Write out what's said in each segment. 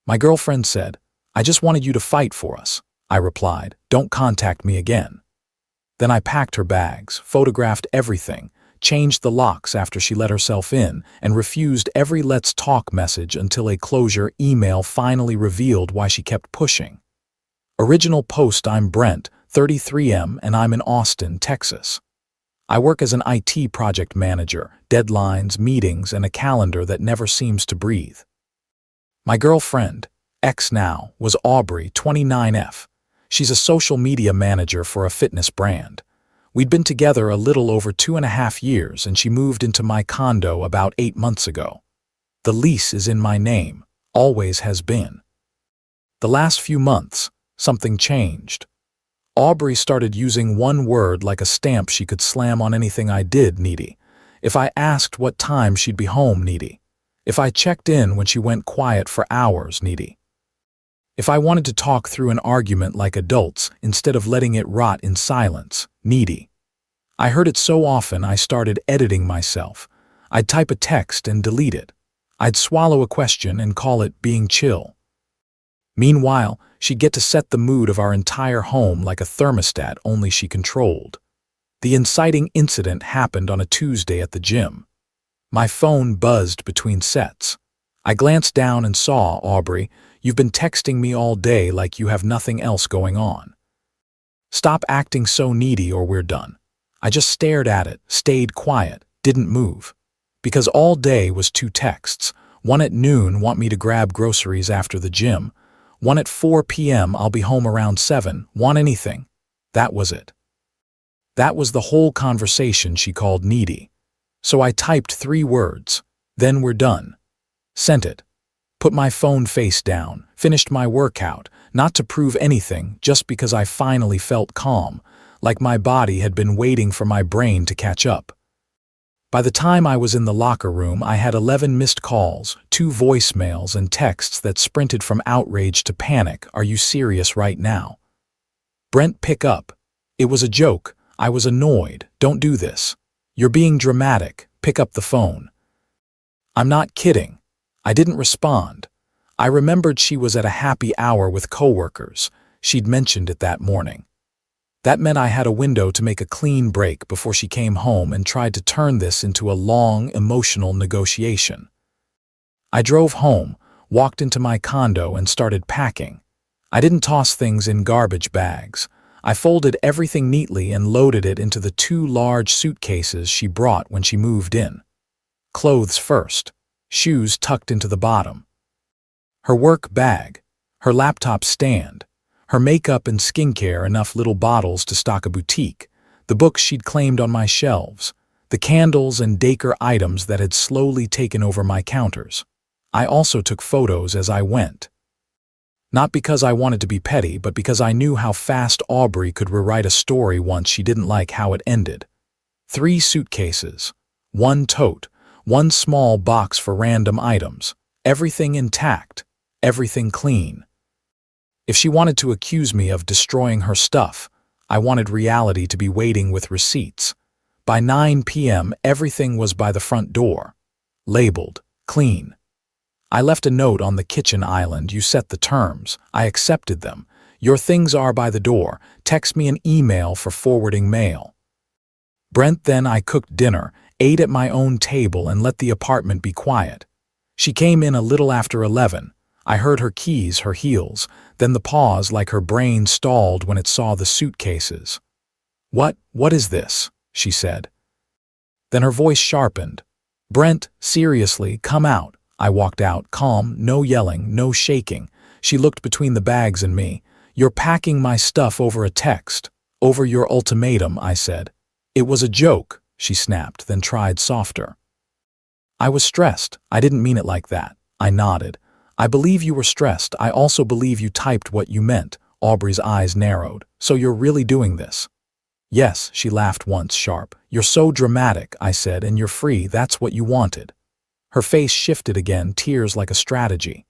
My girlfriend said, "I just wanted you to fight for us." I replied, "Don't contact me again." Then I packed her bags, photographed everything, changed the locks after she let herself in, and refused every "let's talk" message until a closure email finally revealed why she kept pushing. Original post: I'm Brent, 33M, and I'm in Austin, Texas. I work as an IT project manager, deadlines, meetings, and a calendar that never seems to breathe. My girlfriend, ex now, was Aubrey, 29F. She's a social media manager for a fitness brand. We'd been together a little over 2.5 years, and she moved into my condo about 8 months ago. The lease is in my name, always has been. The last few months, something changed. Aubrey started using one word like a stamp she could slam on anything I did: needy. If I asked what time she'd be home, needy. If I checked in when she went quiet for hours, needy. If I wanted to talk through an argument like adults instead of letting it rot in silence, needy. I heard it so often I started editing myself. I'd type a text and delete it. I'd swallow a question and call it being chill. Meanwhile, she'd get to set the mood of our entire home like a thermostat only she controlled. The inciting incident happened on a Tuesday at the gym. My phone buzzed between sets. I glanced down and saw, "Aubrey, you've been texting me all day like you have nothing else going on. Stop acting so needy or we're done." I just stared at it, stayed quiet, didn't move. Because all day was 2 texts. One at noon: "Want me to grab groceries after the gym?" One at 4 p.m. "I'll be home around 7. Want anything?" That was it. That was the whole conversation she called needy. So I typed 3 words. "Then we're done." Sent it. Put my phone face down, finished my workout, not to prove anything, just because I finally felt calm, like my body had been waiting for my brain to catch up. By the time I was in the locker room, I had 11 missed calls, 2 voicemails, and texts that sprinted from outrage to panic. "Are you serious right now?" "Brent, pick up." It was a joke. I was annoyed. "Don't do this. You're being dramatic. Pick up the phone." "I'm not kidding." I didn't respond. I remembered she was at a happy hour with coworkers. She'd mentioned it that morning. That meant I had a window to make a clean break before she came home and tried to turn this into a long, emotional negotiation. I drove home, walked into my condo, and started packing. I didn't toss things in garbage bags. I folded everything neatly and loaded it into the 2 large suitcases she brought when she moved in. Clothes first, shoes tucked into the bottom. Her work bag, her laptop stand, her makeup and skincare, enough little bottles to stock a boutique, the books she'd claimed on my shelves, the candles and decor items that had slowly taken over my counters. I also took photos as I went. Not because I wanted to be petty, but because I knew how fast Aubrey could rewrite a story once she didn't like how it ended. 3 suitcases, 1 tote, 1 small box for random items, everything intact, everything clean. If she wanted to accuse me of destroying her stuff, I wanted reality to be waiting with receipts. By 9 p.m., everything was by the front door, labeled, clean. I left a note on the kitchen island: "You set the terms. I accepted them. Your things are by the door. Text me an email for forwarding mail." Brent. Then I cooked dinner, ate at my own table, and let the apartment be quiet. She came in a little after 11. I heard her keys, her heels, then the pause like her brain stalled when it saw the suitcases. What is this?" she said. Then her voice sharpened. "Brent, seriously, come out." I walked out, calm, no yelling, no shaking. She looked between the bags and me. "You're packing my stuff over a text. Over your ultimatum," I said. "It was a joke," she snapped, then tried softer. "I was stressed. I didn't mean it like that." I nodded. "I believe you were stressed. I also believe you typed what you meant." Aubrey's eyes narrowed. "So you're really doing this?" "Yes," she laughed once, sharp. "You're so dramatic," I said, "and you're free. That's what you wanted." Her face shifted again, tears like a strategy.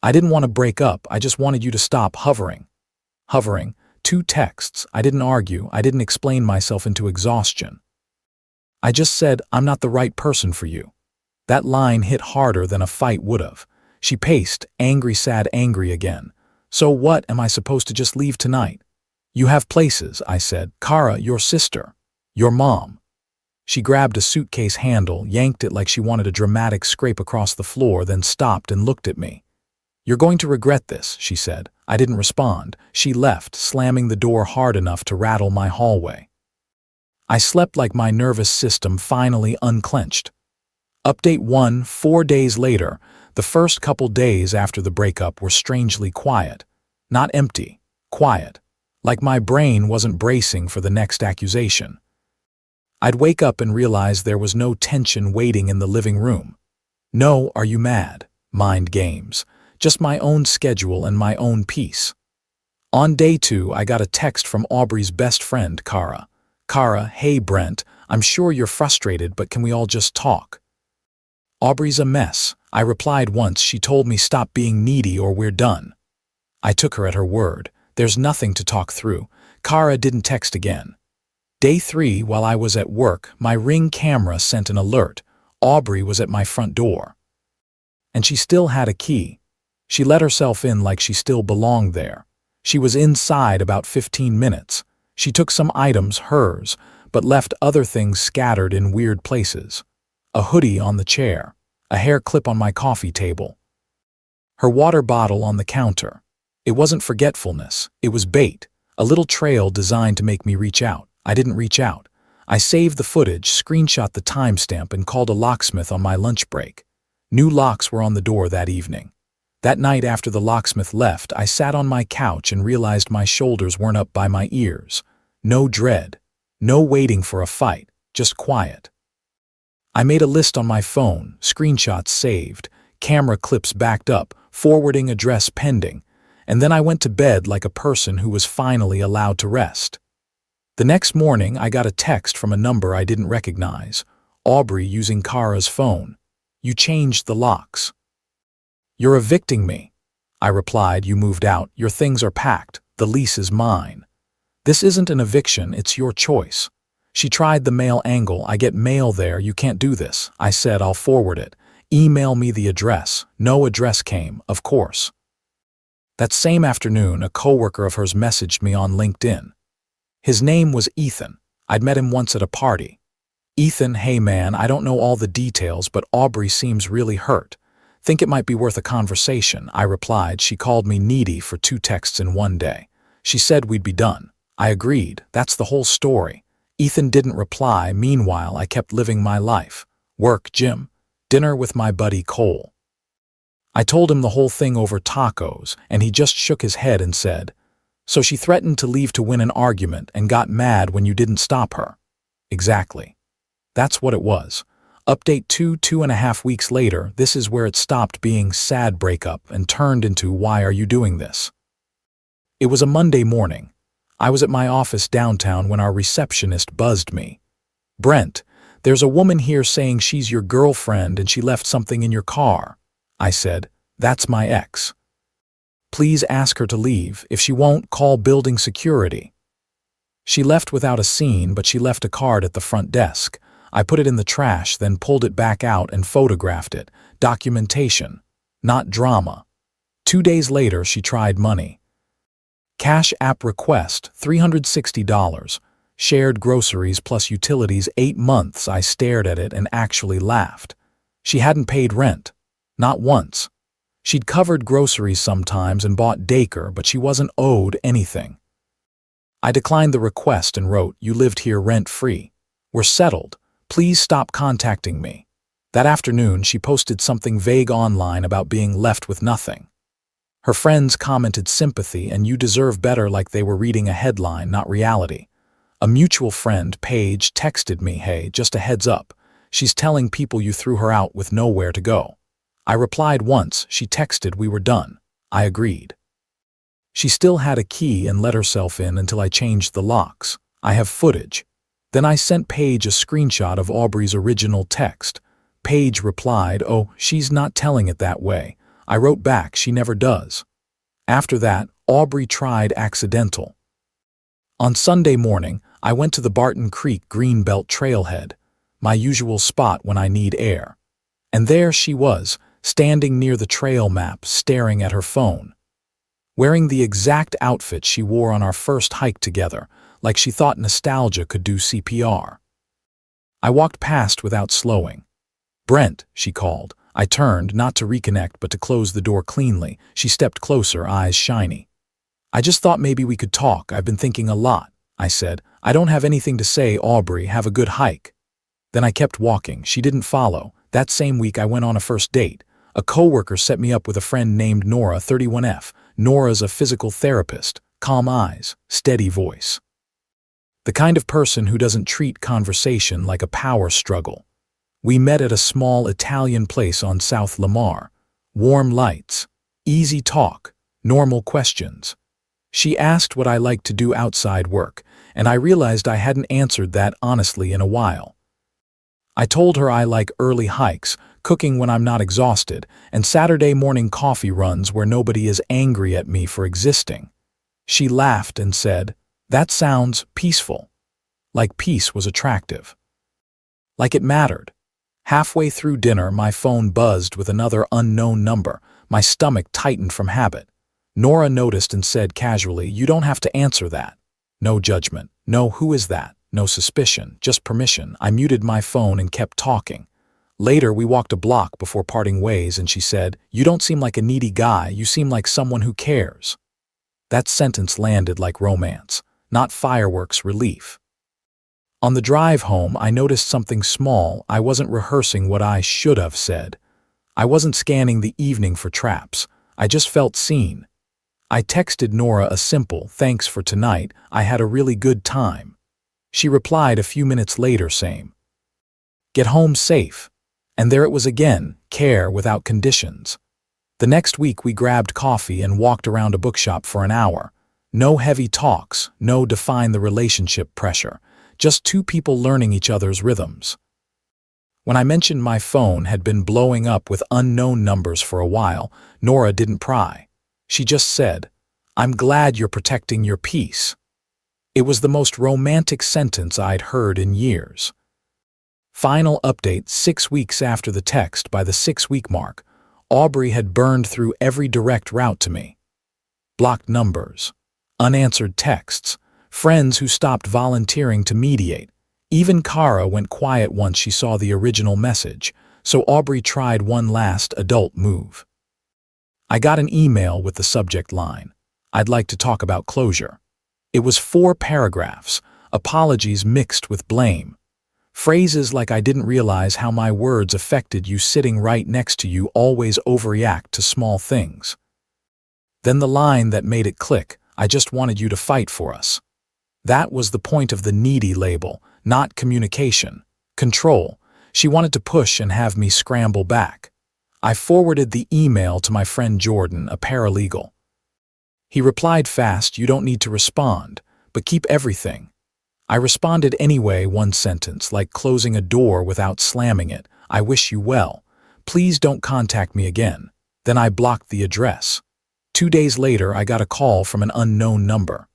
"I didn't want to break up. I just wanted you to stop hovering." Hovering. 2 texts. I didn't argue. I didn't explain myself into exhaustion. I just said, "I'm not the right person for you." That line hit harder than a fight would have. She paced, angry, sad, angry again. So what, am I supposed to just leave tonight? You have places, I said. Kara, your sister. Your mom. She grabbed a suitcase handle, yanked it like she wanted a dramatic scrape across the floor, then stopped and looked at me. You're going to regret this, she said. I didn't respond. She left, slamming the door hard enough to rattle my hallway. I slept like my nervous system finally unclenched. Update 1, 4 days later. The first couple days after the breakup were strangely quiet. Not empty, quiet. Like my brain wasn't bracing for the next accusation. I'd wake up and realize there was no tension waiting in the living room. No, are you mad? Mind games. Just my own schedule and my own peace. On day 2, I got a text from Aubrey's best friend, Kara. Kara, hey Brent, I'm sure you're frustrated, but can we all just talk? Aubrey's a mess. I replied once. She told me stop being needy or we're done. I took her at her word. There's nothing to talk through. Kara didn't text again. Day 3, while I was at work, my Ring camera sent an alert. Aubrey was at my front door. And she still had a key. She let herself in like she still belonged there. She was inside about 15 minutes. She took some items, hers, but left other things scattered in weird places. A hoodie on the chair, a hair clip on my coffee table, her water bottle on the counter. It wasn't forgetfulness, it was bait, a little trail designed to make me reach out. I didn't reach out. I saved the footage, screenshot the timestamp, and called a locksmith on my lunch break. New locks were on the door that evening. That night after the locksmith left, I sat on my couch and realized my shoulders weren't up by my ears. No dread, no waiting for a fight, just quiet. I made a list on my phone, screenshots saved, camera clips backed up, forwarding address pending, and then I went to bed like a person who was finally allowed to rest. The next morning, I got a text from a number I didn't recognize. Aubrey using Kara's phone. You changed the locks. You're evicting me. I replied, you moved out, your things are packed, the lease is mine. This isn't an eviction, it's your choice. She tried the mail angle, I get mail there, you can't do this. I said, I'll forward it. Email me the address. No address came, of course. That same afternoon, a coworker of hers messaged me on LinkedIn. His name was Ethan. I'd met him once at a party. Ethan, hey man, I don't know all the details, but Aubrey seems really hurt. Think it might be worth a conversation, I replied. She called me needy for 2 texts in one day. She said we'd be done. I agreed. That's the whole story. Ethan didn't reply. Meanwhile, I kept living my life. Work, gym, dinner with my buddy Cole. I told him the whole thing over tacos, and he just shook his head and said, so she threatened to leave to win an argument and got mad when you didn't stop her. Exactly. That's what it was. Update 2.5 weeks later, this is where it stopped being sad breakup and turned into why are you doing this? It was a Monday morning. I was at my office downtown when our receptionist buzzed me. Brent, there's a woman here saying she's your girlfriend and she left something in your car. I said, that's my ex. Please ask her to leave. If she won't, call building security. She left without a scene, but she left a card at the front desk. I put it in the trash, then pulled it back out and photographed it. Documentation, not drama. 2 days later, she tried money. Cash app request, $360. Shared groceries plus utilities, 8 months. I stared at it and actually laughed. She hadn't paid rent. Not once. She'd covered groceries sometimes and bought daycare, but she wasn't owed anything. I declined the request and wrote, you lived here rent-free. We're settled. Please stop contacting me. That afternoon, she posted something vague online about being left with nothing. Her friends commented sympathy and you deserve better like they were reading a headline, not reality. A mutual friend, Paige, texted me, hey, just a heads up. She's telling people you threw her out with nowhere to go. I replied once, she texted we were done. I agreed. She still had a key and let herself in until I changed the locks. I have footage. Then I sent Paige a screenshot of Aubrey's original text. Paige replied, oh, she's not telling it that way. I wrote back, she never does. After that, Aubrey tried accidental. On Sunday morning, I went to the Barton Creek Greenbelt trailhead, my usual spot when I need air. And there she was, standing near the trail map, staring at her phone. Wearing the exact outfit she wore on our first hike together, like she thought nostalgia could do CPR. I walked past without slowing. "Brent," she called. I turned, not to reconnect but to close the door cleanly. She stepped closer, eyes shiny. "I just thought maybe we could talk. I've been thinking a lot," I said. "I don't have anything to say, Aubrey. Have a good hike." Then I kept walking. She didn't follow. That same week I went on a first date. A coworker set me up with a friend named Nora, 31F. Nora's a physical therapist. Calm eyes, steady voice. The kind of person who doesn't treat conversation like a power struggle. We met at a small Italian place on South Lamar. Warm lights, easy talk, normal questions. She asked what I liked to do outside work, and I realized I hadn't answered that honestly in a while. I told her I like early hikes, cooking when I'm not exhausted, and Saturday morning coffee runs where nobody is angry at me for existing. She laughed and said, "That sounds peaceful." Like peace was attractive. Like it mattered. Halfway through dinner, my phone buzzed with another unknown number. My stomach tightened from habit. Nora noticed and said casually, "You don't have to answer that." No judgment. No "who is that?" No suspicion, just permission. I muted my phone and kept talking. Later, we walked a block before parting ways, and she said, "You don't seem like a needy guy. You seem like someone who cares." That sentence landed like romance, not fireworks, relief. On the drive home, I noticed something small. I wasn't rehearsing what I should have said. I wasn't scanning the evening for traps. I just felt seen. I texted Nora a simple, "Thanks for tonight. I had a really good time." She replied a few minutes later, same. "Get home safe." And there it was again, care without conditions. The next week we grabbed coffee and walked around a bookshop for an hour. No heavy talks, no define the relationship pressure. Just two people learning each other's rhythms. When I mentioned my phone had been blowing up with unknown numbers for a while, Nora didn't pry. She just said, "I'm glad you're protecting your peace." It was the most romantic sentence I'd heard in years. Final update: 6 weeks after the text, by the 6-week mark, Aubrey had burned through every direct route to me. Blocked numbers, unanswered texts, friends who stopped volunteering to mediate. Even Kara went quiet once she saw the original message, so Aubrey tried one last adult move. I got an email with the subject line, "I'd like to talk about closure." It was 4 paragraphs, apologies mixed with blame. Phrases like "I didn't realize how my words affected you sitting right next to you, always overreact to small things." Then the line that made it click, "I just wanted you to fight for us." That was the point of the needy label, not communication. Control. She wanted to push and have me scramble back. I forwarded the email to my friend Jordan, a paralegal. He replied fast, "You don't need to respond, but keep everything." I responded anyway, one sentence, like closing a door without slamming it. "I wish you well. Please don't contact me again." Then I blocked the address. 2 days later, I got a call from an unknown number.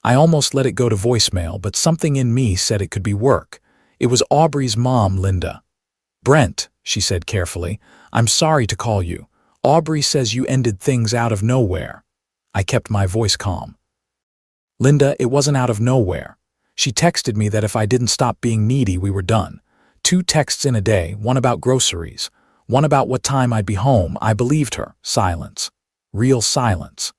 I almost let it go to voicemail, but something in me said it could be work. It was Aubrey's mom, Linda. "Brent," she said carefully, "I'm sorry to call you. Aubrey says you ended things out of nowhere." I kept my voice calm. "Linda, it wasn't out of nowhere. She texted me that if I didn't stop being needy, we were done. 2 texts in a day, one about groceries, one about what time I'd be home." I believed her. Silence. Real silence.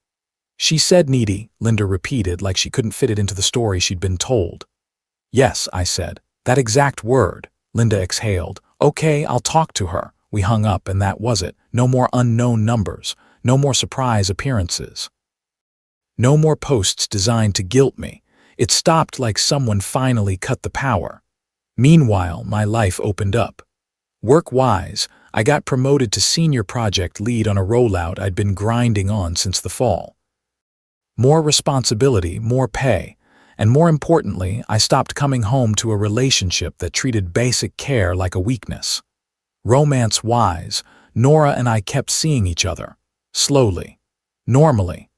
"She said needy," Linda repeated like she couldn't fit it into the story she'd been told. "Yes," I said. "That exact word." Linda exhaled. "Okay, I'll talk to her." We hung up, and that was it. No more unknown numbers. No more surprise appearances. No more posts designed to guilt me. It stopped like someone finally cut the power. Meanwhile, my life opened up. Work-wise, I got promoted to senior project lead on a rollout I'd been grinding on since the fall. More responsibility, more pay, and more importantly, I stopped coming home to a relationship that treated basic care like a weakness. Romance-wise, Nora and I kept seeing each other. Slowly. Normally.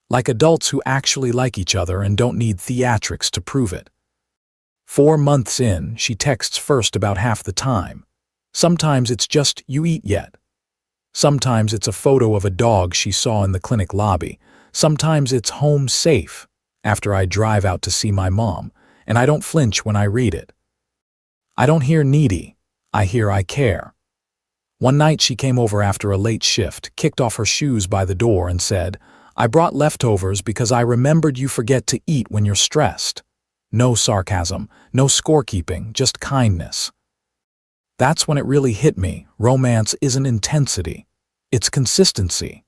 Like adults who actually like each other and don't need theatrics to prove it. 4 months in, she texts first about half the time. Sometimes it's just, "You eat yet?" Sometimes it's a photo of a dog she saw in the clinic lobby. Sometimes it's home safe after I drive out to see my mom, and I don't flinch when I read it. I don't hear needy, I hear I care. One night she came over after a late shift, kicked off her shoes by the door and said, "I brought leftovers because I remembered you forget to eat when you're stressed." No sarcasm, no scorekeeping, just kindness. That's when it really hit me. Romance isn't intensity, it's consistency.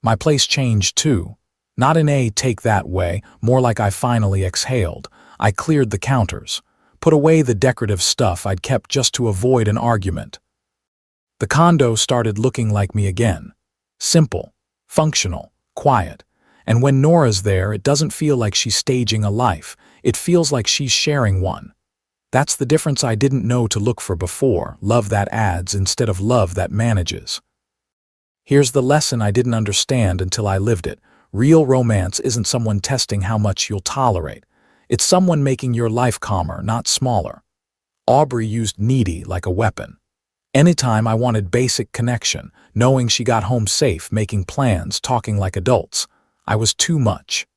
My place changed too. Not in a take that way, more like I finally exhaled. I cleared the counters, put away the decorative stuff I'd kept just to avoid an argument. The condo started looking like me again. Simple, functional, quiet. And when Nora's there, it doesn't feel like she's staging a life. It feels like she's sharing one. That's the difference I didn't know to look for before, love that adds instead of love that manages. Here's the lesson I didn't understand until I lived it. Real romance isn't someone testing how much you'll tolerate. It's someone making your life calmer, not smaller. Aubrey used needy like a weapon. Anytime I wanted basic connection, knowing she got home safe, making plans, talking like adults, I was too much.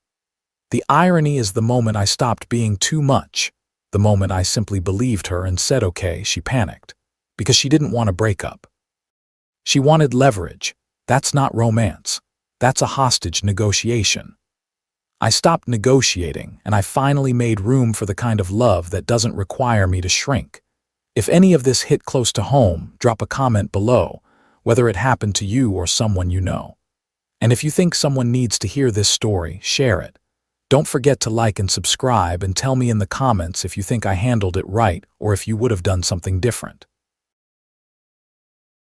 The irony is the moment I stopped being too much, the moment I simply believed her and said okay, she panicked. Because she didn't want to break up. She wanted leverage. That's not romance. That's a hostage negotiation. I stopped negotiating, and I finally made room for the kind of love that doesn't require me to shrink. If any of this hit close to home, drop a comment below, whether it happened to you or someone you know. And if you think someone needs to hear this story, share it. Don't forget to like and subscribe and tell me in the comments if you think I handled it right or if you would have done something different.